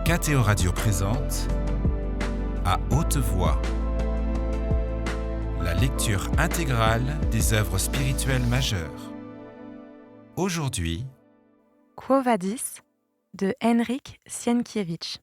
KTO Radio présente À haute voix, la lecture intégrale des œuvres spirituelles majeures. Aujourd'hui, Quo Vadis de Henryk Sienkiewicz.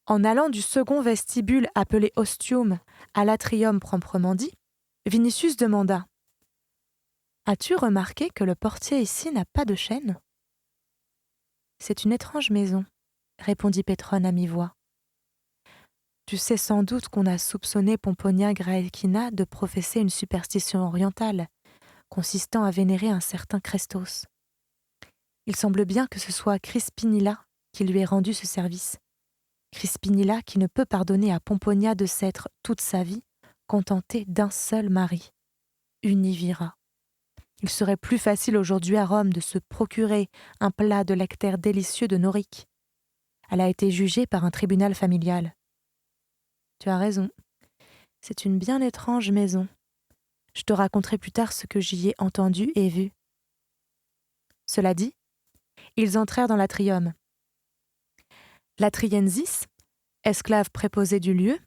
En allant du second vestibule appelé ostium à l'atrium proprement dit, Vinicius demanda « As-tu remarqué que le portier ici n'a pas de chaîne ?»« C'est une étrange maison, » répondit Pétrone à mi-voix. « Tu sais sans doute qu'on a soupçonné Pomponia Graecina de professer une superstition orientale, consistant à vénérer un certain Christos. Il semble bien que ce soit Crispinilla qui lui ait rendu ce service. Crispinilla qui ne peut pardonner à Pomponia de s'être, toute sa vie, contentée d'un seul mari, Univira. Il serait plus facile aujourd'hui à Rome de se procurer un plat de nectaire délicieux de Norique. Elle a été jugée par un tribunal familial. Tu as raison, c'est une bien étrange maison. Je te raconterai plus tard ce que j'y ai entendu et vu. Cela dit, ils entrèrent dans l'atrium. L'atriensis, esclave préposé du lieu,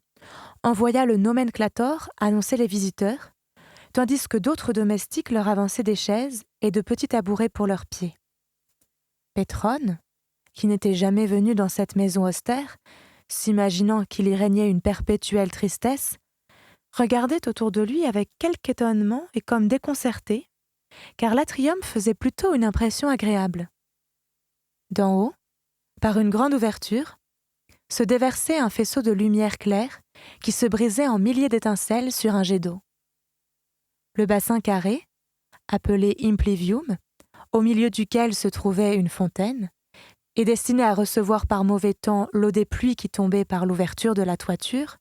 envoya le nomenclator annoncer les visiteurs, tandis que d'autres domestiques leur avançaient des chaises et de petits tabourets pour leurs pieds. Pétrone, qui n'était jamais venu dans cette maison austère, s'imaginant qu'il y régnait une perpétuelle tristesse, regardait autour de lui avec quelque étonnement et comme déconcerté, car l'atrium faisait plutôt une impression agréable. D'en haut, par une grande ouverture, se déversait un faisceau de lumière claire qui se brisait en milliers d'étincelles sur un jet d'eau. Le bassin carré, appelé impluvium, au milieu duquel se trouvait une fontaine, et destiné à recevoir par mauvais temps l'eau des pluies qui tombait par l'ouverture de la toiture,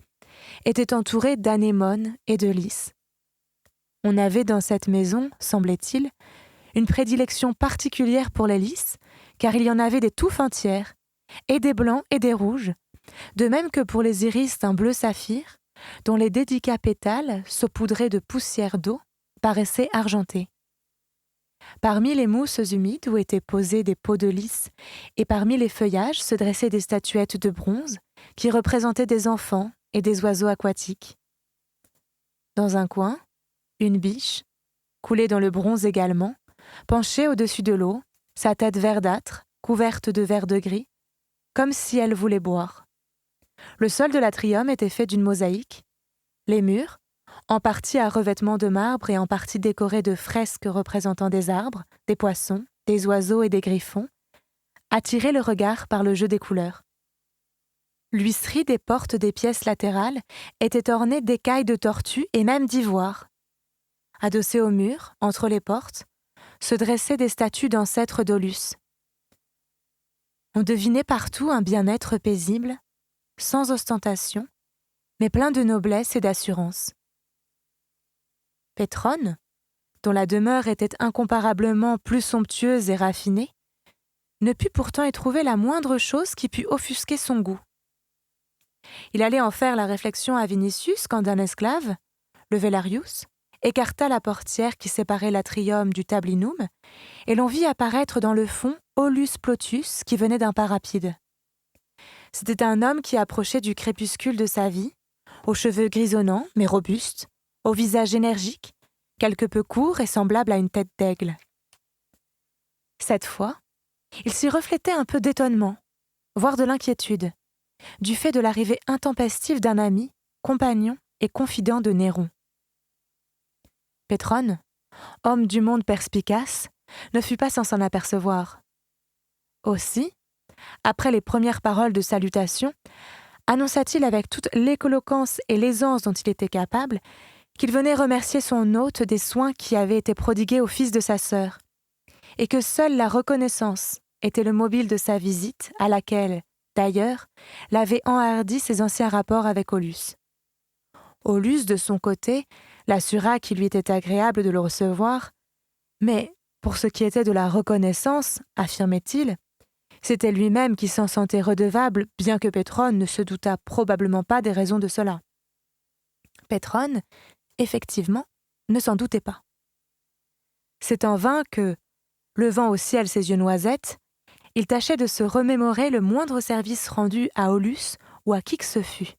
était entouré d'anémones et de lys. On avait dans cette maison, semblait-il, une prédilection particulière pour les lys, car il y en avait des touffes entières, et des blancs et des rouges, de même que pour les iris d'un bleu saphir, dont les délicats pétales, saupoudrés de poussière d'eau, paraissaient argentés. Parmi les mousses humides où étaient posés des pots de lys, et parmi les feuillages se dressaient des statuettes de bronze qui représentaient des enfants et des oiseaux aquatiques. Dans un coin, une biche, coulée dans le bronze également, penchée au-dessus de l'eau, sa tête verdâtre, couverte de vert de gris, comme si elle voulait boire. Le sol de l'atrium était fait d'une mosaïque. Les murs, en partie à revêtement de marbre et en partie décorés de fresques représentant des arbres, des poissons, des oiseaux et des griffons, attiraient le regard par le jeu des couleurs. L'huisserie des portes des pièces latérales était ornée d'écailles de tortue et même d'ivoire. Adossées au mur, entre les portes, se dressaient des statues d'ancêtres d'Aulus. On devinait partout un bien-être paisible, sans ostentation, mais plein de noblesse et d'assurance. Pétrone, dont la demeure était incomparablement plus somptueuse et raffinée, ne put pourtant y trouver la moindre chose qui pût offusquer son goût. Il allait en faire la réflexion à Vinicius quand un esclave, le Velarius, écarta la portière qui séparait l'atrium du tablinum, et l'on vit apparaître dans le fond Aulus Plotius qui venait d'un pas rapide. C'était un homme qui approchait du crépuscule de sa vie, aux cheveux grisonnants mais robustes, au visage énergique, quelque peu court et semblable à une tête d'aigle. Cette fois, il s'y reflétait un peu d'étonnement, voire de l'inquiétude, du fait de l'arrivée intempestive d'un ami, compagnon et confident de Néron. Pétrone, homme du monde perspicace, ne fut pas sans s'en apercevoir. Aussi, après les premières paroles de salutation, annonça-t-il avec toute l'éloquence et l'aisance dont il était capable qu'il venait remercier son hôte des soins qui avaient été prodigués au fils de sa sœur, et que seule la reconnaissance était le mobile de sa visite, à laquelle, d'ailleurs, l'avaient enhardi ses anciens rapports avec Aulus. Aulus, de son côté, l'assura qu'il lui était agréable de le recevoir, mais, pour ce qui était de la reconnaissance, affirmait-il, C'était lui-même qui s'en sentait redevable, bien que Pétrone ne se doutât probablement pas des raisons de cela. Pétrone, effectivement, ne s'en doutait pas. C'est en vain que, levant au ciel ses yeux noisettes, il tâchait de se remémorer le moindre service rendu à Aulus ou à qui que ce fût.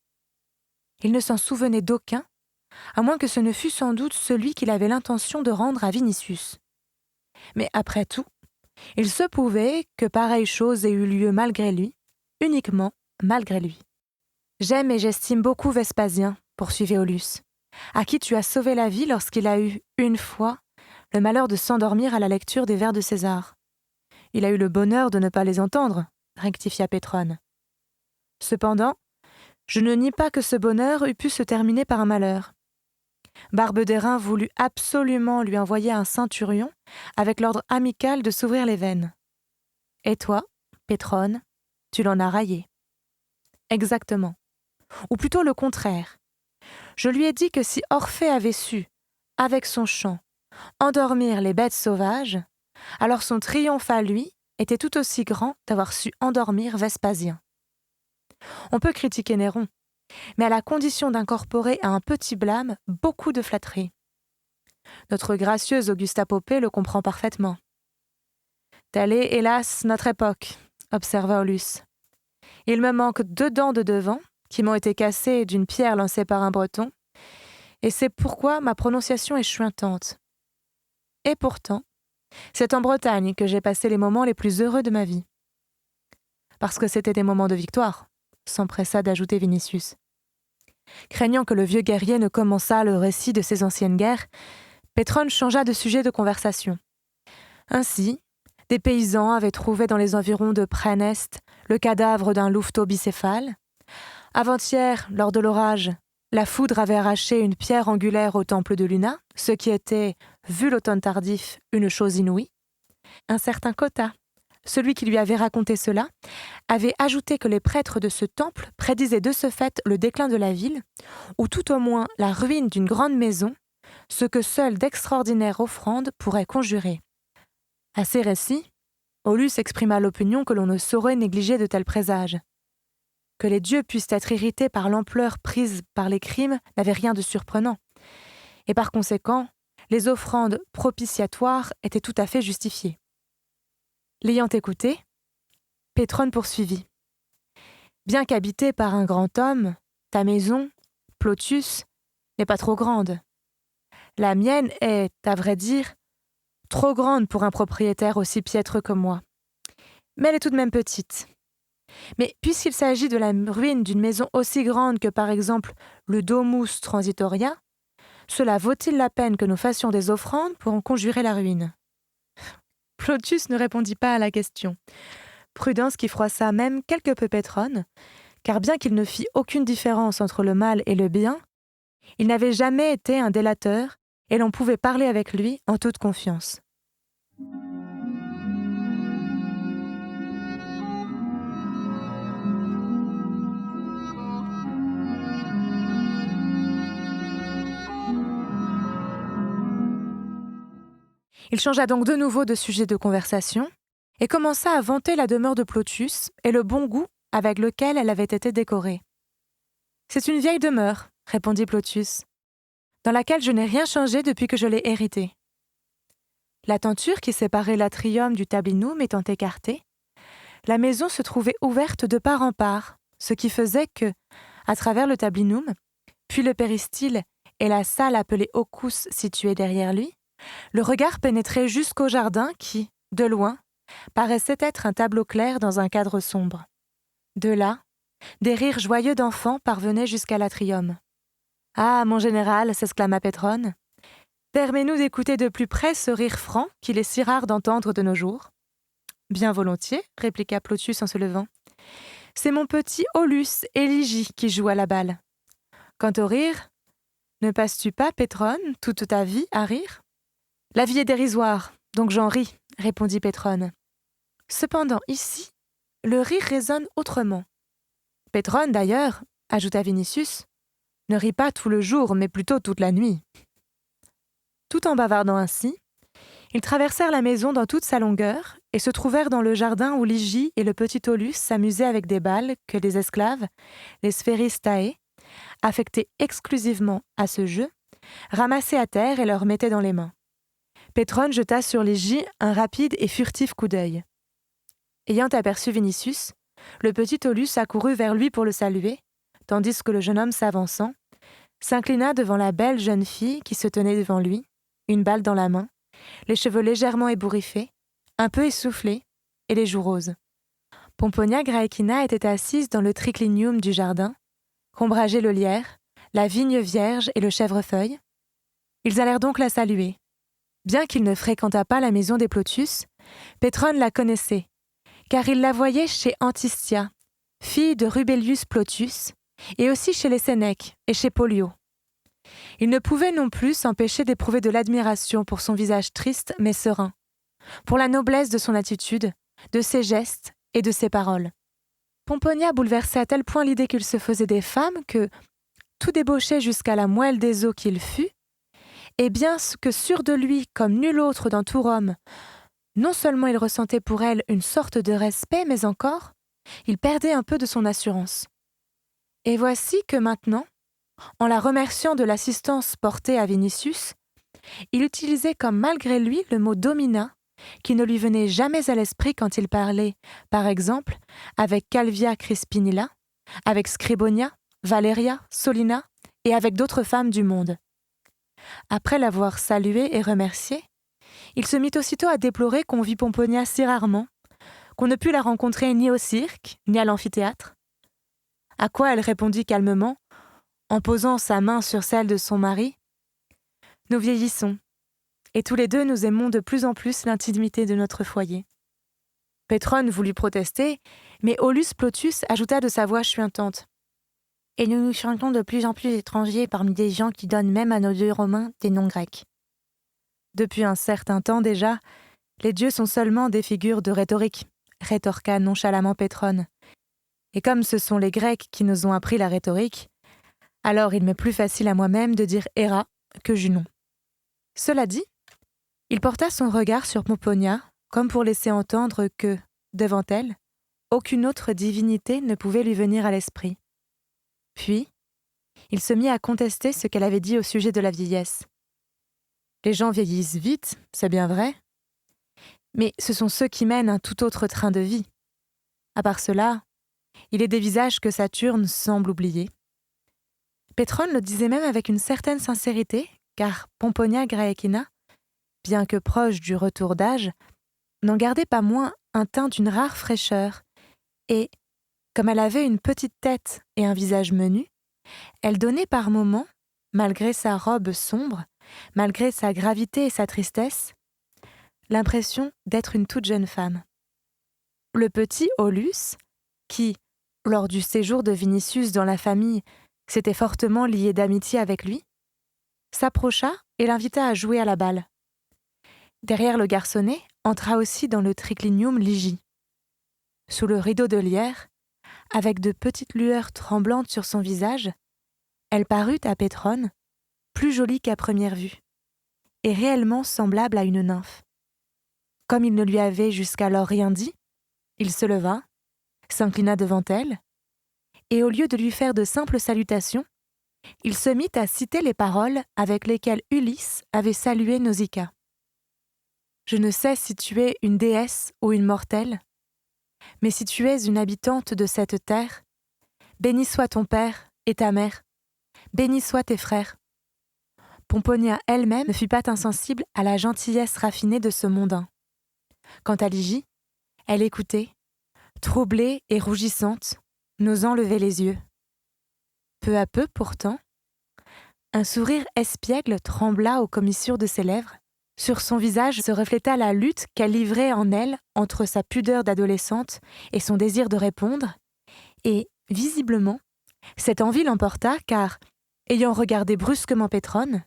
Il ne s'en souvenait d'aucun, à moins que ce ne fût sans doute celui qu'il avait l'intention de rendre à Vinicius. Mais après tout, il se pouvait que pareille chose ait eu lieu malgré lui, uniquement malgré lui. « J'aime et j'estime beaucoup Vespasien, poursuivit Aulus, à qui tu as sauvé la vie lorsqu'il a eu, une fois, le malheur de s'endormir à la lecture des vers de César. Il a eu le bonheur de ne pas les entendre, rectifia Pétrone. Cependant, je ne nie pas que ce bonheur eût pu se terminer par un malheur. Barbedérin voulut absolument lui envoyer un ceinturion avec l'ordre amical de s'ouvrir les veines. Et toi, Pétrone, tu l'en as raillé. Exactement. Ou plutôt le contraire. Je lui ai dit que si Orphée avait su, avec son chant, endormir les bêtes sauvages, alors son triomphe à lui était tout aussi grand d'avoir su endormir Vespasien. On peut critiquer Néron, mais à la condition d'incorporer à un petit blâme beaucoup de flatterie. Notre gracieuse Augusta Popée le comprend parfaitement. Telle est, hélas, notre époque, observa Aulus. Il me manque 2 dents de devant, qui m'ont été cassées d'une pierre lancée par un Breton, et c'est pourquoi ma prononciation est chuintante. Et pourtant, c'est en Bretagne que j'ai passé les moments les plus heureux de ma vie. Parce que c'était des moments de victoire, s'empressa d'ajouter Vinicius. Craignant que le vieux guerrier ne commençât le récit de ses anciennes guerres, Pétrone changea de sujet de conversation. Ainsi, des paysans avaient trouvé dans les environs de Praeneste le cadavre d'un louveteau bicéphale. Avant-hier, lors de l'orage, la foudre avait arraché une pierre angulaire au temple de Luna, ce qui était, vu l'automne tardif, une chose inouïe. Un certain Cotta, celui qui lui avait raconté cela, avait ajouté que les prêtres de ce temple prédisaient de ce fait le déclin de la ville, ou tout au moins la ruine d'une grande maison, ce que seules d'extraordinaires offrandes pourraient conjurer. À ces récits, Aulus exprima l'opinion que l'on ne saurait négliger de tels présages. Que les dieux puissent être irrités par l'ampleur prise par les crimes n'avait rien de surprenant, et par conséquent, les offrandes propitiatoires étaient tout à fait justifiées. L'ayant écouté, Pétrone poursuivit. Bien qu'habitée par un grand homme, ta maison, Plotius, n'est pas trop grande. La mienne est, à vrai dire, trop grande pour un propriétaire aussi piètre que moi. Mais elle est tout de même petite. Mais puisqu'il s'agit de la ruine d'une maison aussi grande que par exemple le Domus Transitoria, cela vaut-il la peine que nous fassions des offrandes pour en conjurer la ruine ? Plotius ne répondit pas à la question, prudence qui froissa même quelque peu Pétrone, car bien qu'il ne fît aucune différence entre le mal et le bien, il n'avait jamais été un délateur et l'on pouvait parler avec lui en toute confiance. Il changea donc de nouveau de sujet de conversation et commença à vanter la demeure de Plotius et le bon goût avec lequel elle avait été décorée. « C'est une vieille demeure, » répondit Plotius, « dans laquelle je n'ai rien changé depuis que je l'ai héritée. » La tenture qui séparait l'atrium du tablinum étant écartée, la maison se trouvait ouverte de part en part, ce qui faisait que, à travers le tablinum, puis le péristyle et la salle appelée Ocus située derrière lui, le regard pénétrait jusqu'au jardin qui, de loin, paraissait être un tableau clair dans un cadre sombre. De là, des rires joyeux d'enfants parvenaient jusqu'à l'atrium. « Ah, mon général !» s'exclama Pétrone. « Permets-nous d'écouter de plus près ce rire franc qu'il est si rare d'entendre de nos jours. »« Bien volontiers, » répliqua Plotius en se levant. « C'est mon petit Aulus Éligie qui joue à la balle. Quant au rire, ne passes-tu pas, Pétrone, toute ta vie à rire ? » « La vie est dérisoire, donc j'en ris, » répondit Pétrone. « Cependant, ici, le rire résonne autrement. Pétrone, d'ailleurs, » ajouta Vinicius, « ne rit pas tout le jour, mais plutôt toute la nuit. » Tout en bavardant ainsi, Ils traversèrent la maison dans toute sa longueur et se trouvèrent dans le jardin où Ligie et le petit Aulus s'amusaient avec des balles que les esclaves, les Sphéristae, affectés exclusivement à ce jeu, ramassaient à terre et leur mettaient dans les mains. Pétrone jeta sur Ligie un rapide et furtif coup d'œil. Ayant aperçu Vinicius, le petit Aulus accourut vers lui pour le saluer, tandis que le jeune homme s'avançant, s'inclina devant la belle jeune fille qui se tenait devant lui, une balle dans la main, les cheveux légèrement ébouriffés, un peu essoufflés, et les joues roses. Pomponia Graecina était assise dans le triclinium du jardin, qu'ombrageaient le lierre, la vigne vierge et le chèvrefeuille. Ils allèrent donc la saluer. Bien qu'il ne fréquentât pas la maison des Plotius, Pétrone la connaissait, car il la voyait chez Antistia, fille de Rubellius Plotius, et aussi chez les Sénèques et chez Pollio. Il ne pouvait non plus s'empêcher d'éprouver de l'admiration pour son visage triste mais serein, pour la noblesse de son attitude, de ses gestes et de ses paroles. Pomponia bouleversait à tel point l'idée qu'il se faisait des femmes que, tout débauché jusqu'à la moelle des os qu'il fut, et bien que sûr de lui comme nul autre dans tout Rome, non seulement il ressentait pour elle une sorte de respect, mais encore, il perdait un peu de son assurance. Et voici que maintenant, en la remerciant de l'assistance portée à Vinicius, il utilisait comme malgré lui le mot domina, qui ne lui venait jamais à l'esprit quand il parlait, par exemple, avec Calvia Crispinilla, avec Scribonia, Valeria, Solina et avec d'autres femmes du monde. Après l'avoir saluée et remerciée, il se mit aussitôt à déplorer qu'on vit Pomponia si rarement, qu'on ne put la rencontrer ni au cirque, ni à l'amphithéâtre. À quoi elle répondit calmement, en posant sa main sur celle de son mari, « Nous vieillissons, et tous les deux nous aimons de plus en plus l'intimité de notre foyer. » Pétrone voulut protester, mais Aulus Plotius ajouta de sa voix chuintante. « Et nous nous sentons de plus en plus étrangers parmi des gens qui donnent même à nos dieux romains des noms grecs. » Depuis un certain temps déjà, les dieux sont seulement des figures de rhétorique, rétorqua nonchalamment Pétrone. Et comme ce sont les Grecs qui nous ont appris la rhétorique, alors il m'est plus facile à moi-même de dire Héra que Junon. Cela dit, il porta son regard sur Pomponia, comme pour laisser entendre que, devant elle, aucune autre divinité ne pouvait lui venir à l'esprit. Puis, il se mit à contester ce qu'elle avait dit au sujet de la vieillesse. Les gens vieillissent vite, c'est bien vrai, mais ce sont ceux qui mènent un tout autre train de vie. À part cela, il est des visages que Saturne semble oublier. Pétrone le disait même avec une certaine sincérité, car Pomponia Graecina, bien que proche du retour d'âge, n'en gardait pas moins un teint d'une rare fraîcheur, et, comme elle avait une petite tête et un visage menu, elle donnait par moments, malgré sa robe sombre, malgré sa gravité et sa tristesse, l'impression d'être une toute jeune femme. Le petit Aulus, qui, lors du séjour de Vinicius dans la famille, s'était fortement lié d'amitié avec lui, s'approcha et l'invita à jouer à la balle. Derrière le garçonnet entra aussi dans le triclinium Ligie. Sous le rideau de lierre, avec de petites lueurs tremblantes sur son visage, elle parut à Pétrone, plus jolie qu'à première vue, et réellement semblable à une nymphe. Comme il ne lui avait jusqu'alors rien dit, il se leva, s'inclina devant elle, et au lieu de lui faire de simples salutations, il se mit à citer les paroles avec lesquelles Ulysse avait salué Nausicaa. « Je ne sais si tu es une déesse ou une mortelle, mais si tu es une habitante de cette terre, béni soit ton père et ta mère, bénis soient tes frères. » Pomponia elle-même ne fut pas insensible à la gentillesse raffinée de ce mondain. Quant à Ligie, elle écoutait, troublée et rougissante, n'osant lever les yeux. Peu à peu, pourtant, un sourire espiègle trembla aux commissures de ses lèvres. Sur son visage se refléta la lutte qu'elle livrait en elle entre sa pudeur d'adolescente et son désir de répondre, et, visiblement, cette envie l'emporta car, ayant regardé brusquement Pétrone,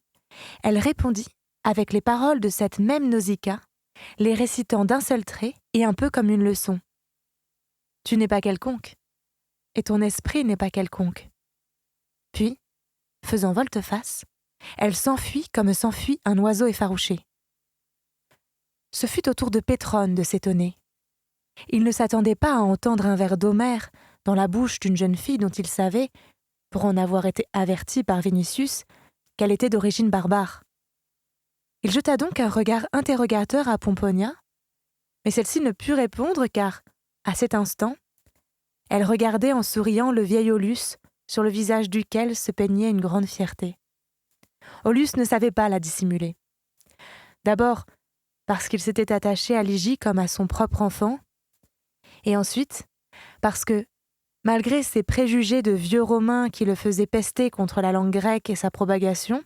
elle répondit avec les paroles de cette même Nausicaa, les récitant d'un seul trait et un peu comme une leçon. « Tu n'es pas quelconque, et ton esprit n'est pas quelconque. » Puis, faisant volte-face, elle s'enfuit comme s'enfuit un oiseau effarouché. Ce fut au tour de Pétrone de s'étonner. Il ne s'attendait pas à entendre un vers d'Homère dans la bouche d'une jeune fille dont il savait, pour en avoir été averti par Vinicius, qu'elle était d'origine barbare. Il jeta donc un regard interrogateur à Pomponia, mais celle-ci ne put répondre car, à cet instant, elle regardait en souriant le vieil Aulus, sur le visage duquel se peignait une grande fierté. Aulus ne savait pas la dissimuler. D'abord, parce qu'il s'était attaché à Ligie comme à son propre enfant, et ensuite, parce que, malgré ses préjugés de vieux Romains qui le faisaient pester contre la langue grecque et sa propagation,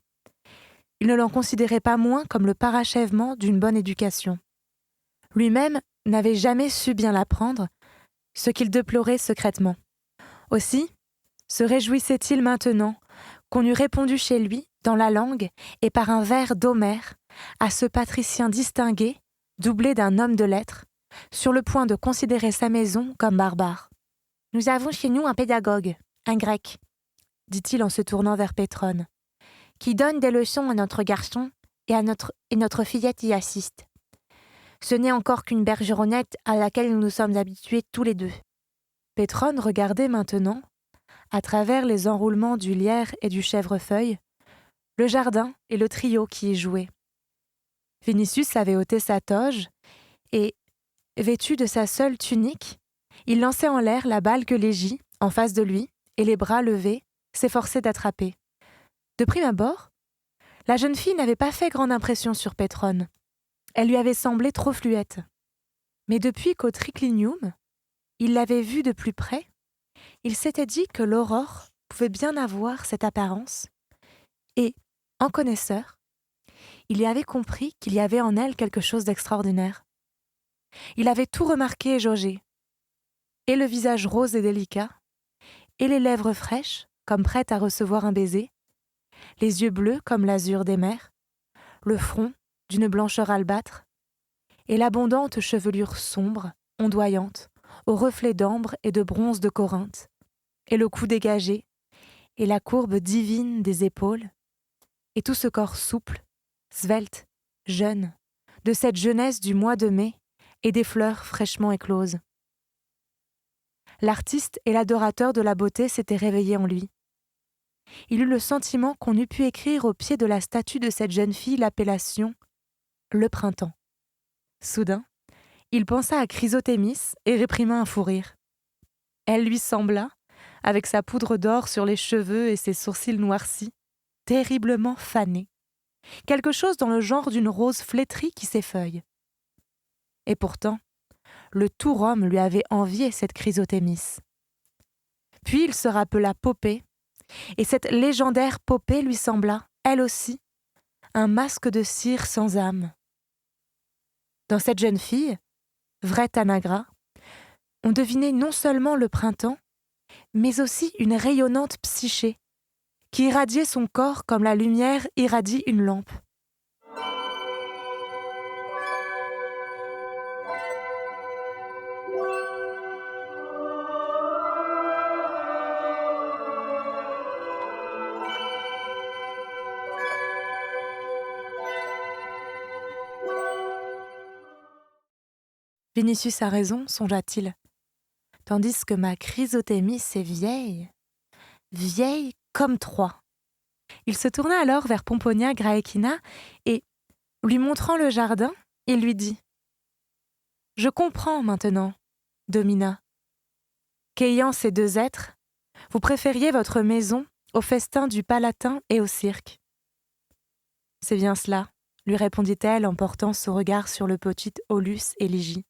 il ne l'en considérait pas moins comme le parachèvement d'une bonne éducation. Lui-même n'avait jamais su bien l'apprendre, ce qu'il déplorait secrètement. Aussi, se réjouissait-il maintenant qu'on eût répondu chez lui, dans la langue et par un vers d'Homère, à ce patricien distingué, doublé d'un homme de lettres, sur le point de considérer sa maison comme barbare. « Nous avons chez nous un pédagogue, un grec, » dit-il en se tournant vers Pétrone, « qui donne des leçons à notre garçon et notre fillette y assiste. Ce n'est encore qu'une bergeronnette à laquelle nous nous sommes habitués tous les deux. » Pétrone regardait maintenant, à travers les enroulements du lierre et du chèvrefeuille, le jardin et le trio qui y jouaient. Vinicius avait ôté sa toge et, vêtu de sa seule tunique, il lançait en l'air la balle que Ligie, en face de lui, et les bras levés, s'efforçait d'attraper. De prime abord, la jeune fille n'avait pas fait grande impression sur Pétrone. Elle lui avait semblé trop fluette. Mais depuis qu'au triclinium, il l'avait vue de plus près, il s'était dit que l'aurore pouvait bien avoir cette apparence, et, en connaisseur, il y avait compris qu'il y avait en elle quelque chose d'extraordinaire. Il avait tout remarqué et jaugé, et le visage rose et délicat, et les lèvres fraîches, comme prêtes à recevoir un baiser, les yeux bleus comme l'azur des mers, le front d'une blancheur albâtre, et l'abondante chevelure sombre, ondoyante, aux reflets d'ambre et de bronze de Corinthe, et le cou dégagé, et la courbe divine des épaules, et tout ce corps souple, svelte, jeune, de cette jeunesse du mois de mai et des fleurs fraîchement écloses. L'artiste et l'adorateur de la beauté s'étaient réveillés en lui. Il eut le sentiment qu'on eût pu écrire au pied de la statue de cette jeune fille l'appellation « le printemps ». Soudain, il pensa à Chrysothémis et réprima un fou rire. Elle lui sembla, avec sa poudre d'or sur les cheveux et ses sourcils noircis, terriblement fanée. Quelque chose dans le genre d'une rose flétrie qui s'effeuille. Et pourtant, le tout Rome lui avait envié cette Chrysothémis. Puis il se rappela Popée, et cette légendaire Popée lui sembla, elle aussi, un masque de cire sans âme. Dans cette jeune fille, vraie Tanagra, on devinait non seulement le printemps, mais aussi une rayonnante psyché, qui irradiait son corps comme la lumière irradie une lampe. Vinicius a raison, songea-t-il, tandis que ma Chrysothémis est vieille, vieille comme Troie. Il se tourna alors vers Pomponia Graecina et, lui montrant le jardin, il lui dit « Je comprends maintenant, Domina, qu'ayant ces deux êtres, vous préfériez votre maison au festin du Palatin et au cirque. » « C'est bien cela, » lui répondit-elle en portant son regard sur le petit Aulus et Ligie.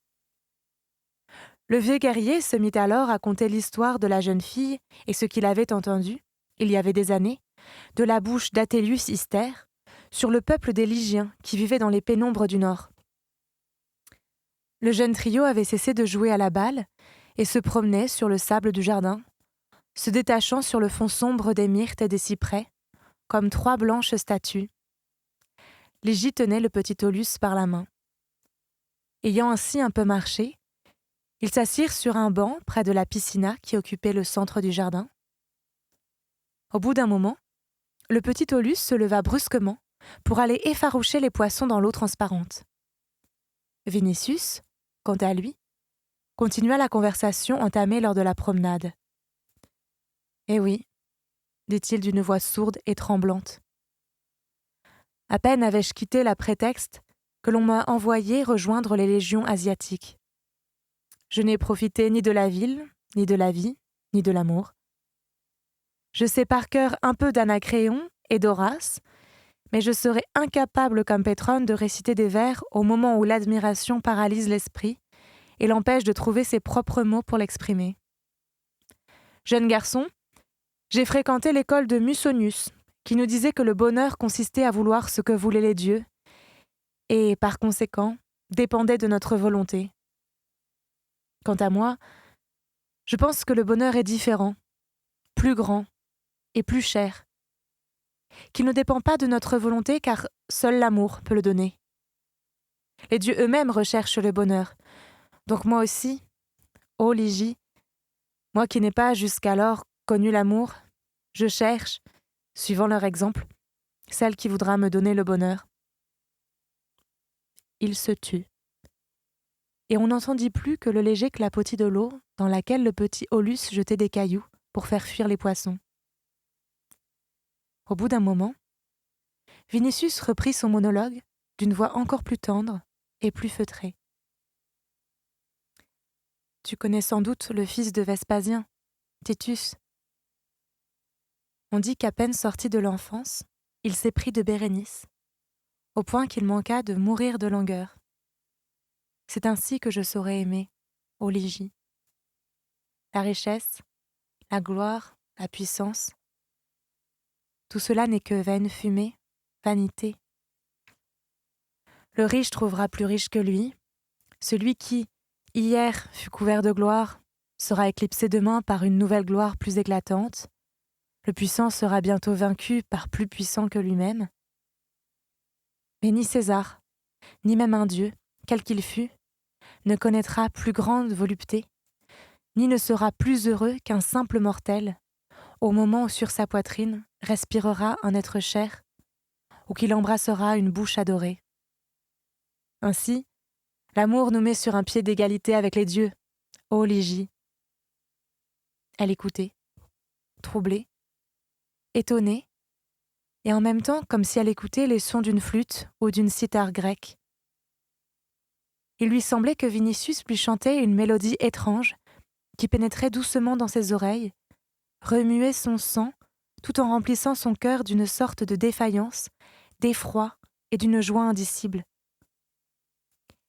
Le vieux guerrier se mit alors à conter l'histoire de la jeune fille et ce qu'il avait entendu, il y avait des années, de la bouche d'Athélius Istère, sur le peuple des Lygiens qui vivaient dans les pénombres du Nord. Le jeune trio avait cessé de jouer à la balle et se promenait sur le sable du jardin, se détachant sur le fond sombre des myrtes et des cyprès, comme trois blanches statues. Ligie tenait le petit Aulus par la main. Ayant ainsi un peu marché, ils s'assirent sur un banc près de la piscina qui occupait le centre du jardin. Au bout d'un moment, le petit Aulus se leva brusquement pour aller effaroucher les poissons dans l'eau transparente. Vinicius, quant à lui, continua la conversation entamée lors de la promenade. « Eh oui, dit-il d'une voix sourde et tremblante. À peine avais-je quitté la prétexte que l'on m'a envoyé rejoindre les légions asiatiques. Je n'ai profité ni de la ville, ni de la vie, ni de l'amour. Je sais par cœur un peu d'Anacréon et d'Horace, mais je serais incapable comme Pétrone de réciter des vers au moment où l'admiration paralyse l'esprit et l'empêche de trouver ses propres mots pour l'exprimer. Jeune garçon, j'ai fréquenté l'école de Musonius, qui nous disait que le bonheur consistait à vouloir ce que voulaient les dieux, et, par conséquent, dépendait de notre volonté. Quant à moi, je pense que le bonheur est différent, plus grand et plus cher, qu'il ne dépend pas de notre volonté car seul l'amour peut le donner. Les dieux eux-mêmes recherchent le bonheur, donc moi aussi, ô Ligie, moi qui n'ai pas jusqu'alors connu l'amour, je cherche, suivant leur exemple, celle qui voudra me donner le bonheur. Il se tut. Et on n'entendit plus que le léger clapotis de l'eau dans laquelle le petit Aulus jetait des cailloux pour faire fuir les poissons. Au bout d'un moment, Vinicius reprit son monologue d'une voix encore plus tendre et plus feutrée. « Tu connais sans doute le fils de Vespasien, Titus. On dit qu'à peine sorti de l'enfance, il s'est pris de Bérénice, au point qu'il manqua de mourir de langueur. C'est ainsi que je saurais aimer, ô Ligie. La richesse, la gloire, la puissance, tout cela n'est que vaine fumée, vanité. Le riche trouvera plus riche que lui, celui qui, hier, fut couvert de gloire, sera éclipsé demain par une nouvelle gloire plus éclatante. Le puissant sera bientôt vaincu par plus puissant que lui-même. Mais ni César, ni même un dieu, quel qu'il fût, ne connaîtra plus grande volupté, ni ne sera plus heureux qu'un simple mortel, au moment où sur sa poitrine respirera un être cher, ou qu'il embrassera une bouche adorée. Ainsi, l'amour nous met sur un pied d'égalité avec les dieux, ô Ligie. » Elle écoutait, troublée, étonnée, et en même temps comme si elle écoutait les sons d'une flûte ou d'une cithare grecque. Il lui semblait que Vinicius lui chantait une mélodie étrange qui pénétrait doucement dans ses oreilles, remuait son sang tout en remplissant son cœur d'une sorte de défaillance, d'effroi et d'une joie indicible.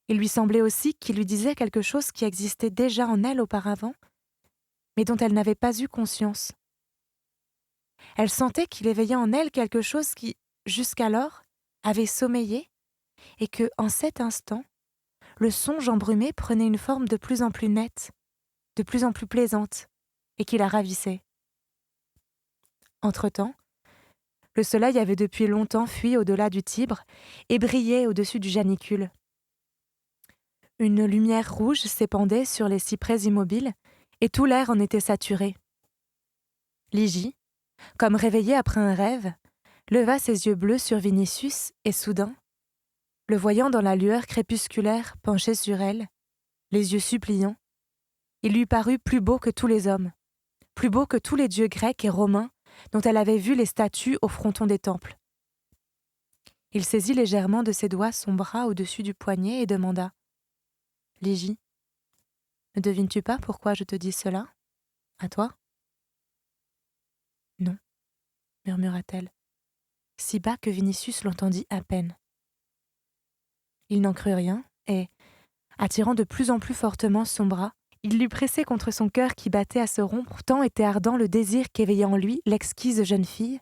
Il lui semblait aussi qu'il lui disait quelque chose qui existait déjà en elle auparavant, mais dont elle n'avait pas eu conscience. Elle sentait qu'il éveillait en elle quelque chose qui, jusqu'alors, avait sommeillé, et que, en cet instant, le songe embrumé prenait une forme de plus en plus nette, de plus en plus plaisante, et qui la ravissait. Entre-temps, le soleil avait depuis longtemps fui au-delà du Tibre et brillait au-dessus du Janicule. Une lumière rouge s'épandait sur les cyprès immobiles, et tout l'air en était saturé. Ligie, comme réveillée après un rêve, leva ses yeux bleus sur Vinicius et soudain, le voyant dans la lueur crépusculaire penché sur elle, les yeux suppliants, il lui parut plus beau que tous les hommes, plus beau que tous les dieux grecs et romains dont elle avait vu les statues au fronton des temples. Il saisit légèrement de ses doigts son bras au-dessus du poignet et demanda « Ligie, ne devines-tu pas pourquoi je te dis cela? À toi ?» « Non, » murmura-t-elle, si bas que Vinicius l'entendit à peine. Il n'en crut rien et, attirant de plus en plus fortement son bras, il l'eut pressé contre son cœur qui battait à se rompre, tant était ardent le désir qu'éveillait en lui l'exquise jeune fille,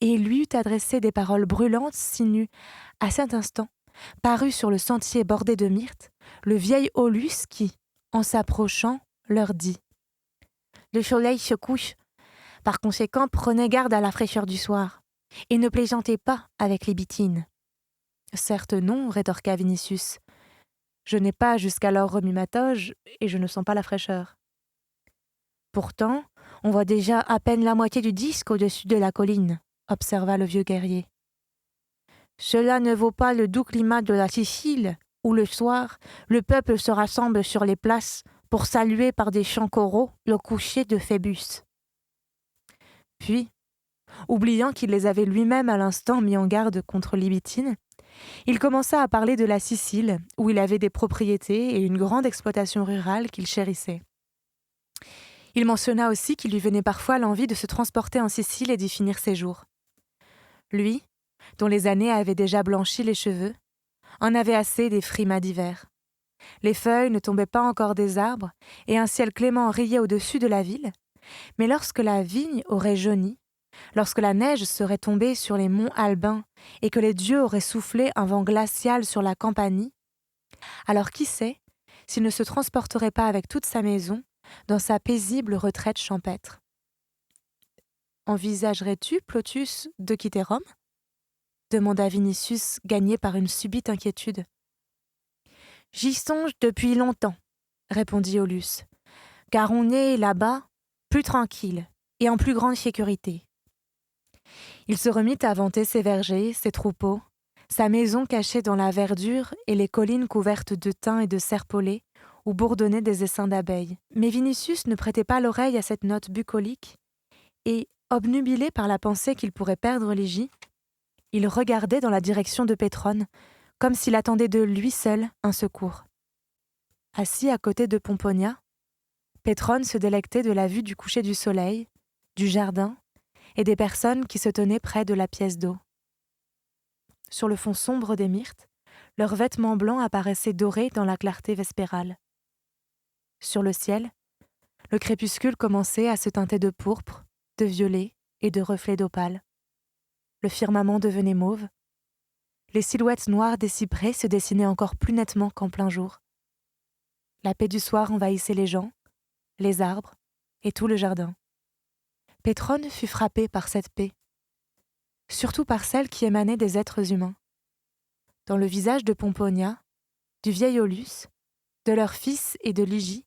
et il lui eut adressé des paroles brûlantes si n'eût, à cet instant, paru sur le sentier bordé de myrtes, le vieil Aulus qui, en s'approchant, leur dit « Le soleil se couche. Par conséquent, prenez garde à la fraîcheur du soir, et ne plaisantez pas avec les bitines. » « Certes non, rétorqua Vinicius. Je n'ai pas jusqu'alors remis ma toge, et je ne sens pas la fraîcheur. Pourtant, on voit déjà à peine la moitié du disque au-dessus de la colline, observa le vieux guerrier. Cela ne vaut pas le doux climat de la Sicile, où le soir, le peuple se rassemble sur les places pour saluer par des chants choraux le coucher de Phébus. Puis, oubliant qu'il les avait lui-même à l'instant mis en garde contre Libitine, il commença à parler de la Sicile, où il avait des propriétés et une grande exploitation rurale qu'il chérissait. Il mentionna aussi qu'il lui venait parfois l'envie de se transporter en Sicile et d'y finir ses jours. Lui, dont les années avaient déjà blanchi les cheveux, en avait assez des frimas d'hiver. Les feuilles ne tombaient pas encore des arbres et un ciel clément riait au-dessus de la ville, mais lorsque la vigne aurait jauni, lorsque la neige serait tombée sur les monts albains et que les dieux auraient soufflé un vent glacial sur la Campanie, alors qui sait s'il ne se transporterait pas avec toute sa maison dans sa paisible retraite champêtre. « Envisagerais-tu, Plotius, de quitter Rome ?» demanda Vinicius, gagné par une subite inquiétude. « J'y songe depuis longtemps, » répondit Aulus, « car on est là-bas plus tranquille et en plus grande sécurité. » Il se remit à vanter ses vergers, ses troupeaux, sa maison cachée dans la verdure et les collines couvertes de thym et de serpolets où bourdonnaient des essaims d'abeilles. Mais Vinicius ne prêtait pas l'oreille à cette note bucolique et, obnubilé par la pensée qu'il pourrait perdre Lygie, il regardait dans la direction de Pétrone, comme s'il attendait de lui seul un secours. Assis à côté de Pomponia, Pétrone se délectait de la vue du coucher du soleil, du jardin et des personnes qui se tenaient près de la pièce d'eau. Sur le fond sombre des myrtes, leurs vêtements blancs apparaissaient dorés dans la clarté vespérale. Sur le ciel, le crépuscule commençait à se teinter de pourpre, de violet et de reflets d'opale. Le firmament devenait mauve. Les silhouettes noires des cyprès se dessinaient encore plus nettement qu'en plein jour. La paix du soir envahissait les gens, les arbres et tout le jardin. Pétrone fut frappé par cette paix, surtout par celle qui émanait des êtres humains. Dans le visage de Pomponia, du vieil Aulus, de leur fils et de Lygie,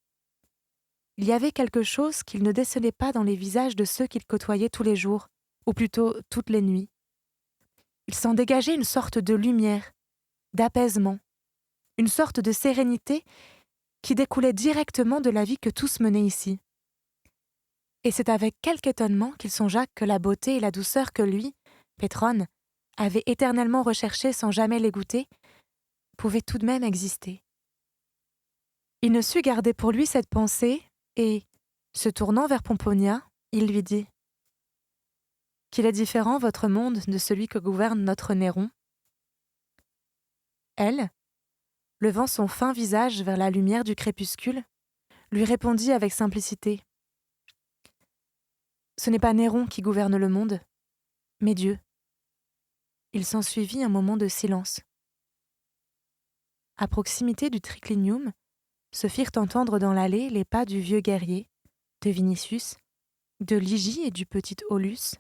il y avait quelque chose qu'il ne décelait pas dans les visages de ceux qu'il côtoyait tous les jours, ou plutôt toutes les nuits. Il s'en dégageait une sorte de lumière, d'apaisement, une sorte de sérénité qui découlait directement de la vie que tous menaient ici. Et c'est avec quelque étonnement qu'il songea que la beauté et la douceur que lui, Pétrone, avait éternellement recherchées sans jamais les goûter, pouvaient tout de même exister. Il ne sut garder pour lui cette pensée et, se tournant vers Pomponia, il lui dit « Qu'il est différent votre monde de celui que gouverne notre Néron ?» Elle, levant son fin visage vers la lumière du crépuscule, lui répondit avec simplicité « Ce n'est pas Néron qui gouverne le monde, mais Dieu. » Il s'ensuivit un moment de silence. À proximité du triclinium, se firent entendre dans l'allée les pas du vieux guerrier, de Vinicius, de Lygie et du petit Aulus.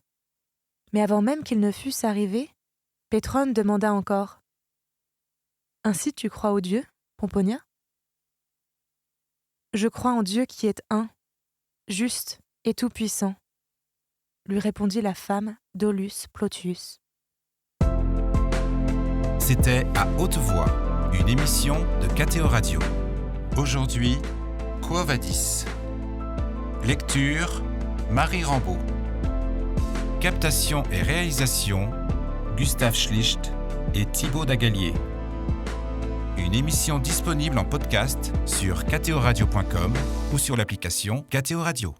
Mais avant même qu'ils ne fussent arrivés, Pétrone demanda encore « Ainsi tu crois au Dieu, Pomponia ?»« Je crois en Dieu qui est un, juste et tout-puissant, » lui répondit la femme d'Aulus Plotius. C'était À haute voix, une émission de KTO Radio. Aujourd'hui, Quo Vadis. Lecture, Marie Rambaud. Captation et réalisation, Gustave Schlicht et Thibaut Dagalier. Une émission disponible en podcast sur ktoradio.com ou sur l'application KTO Radio.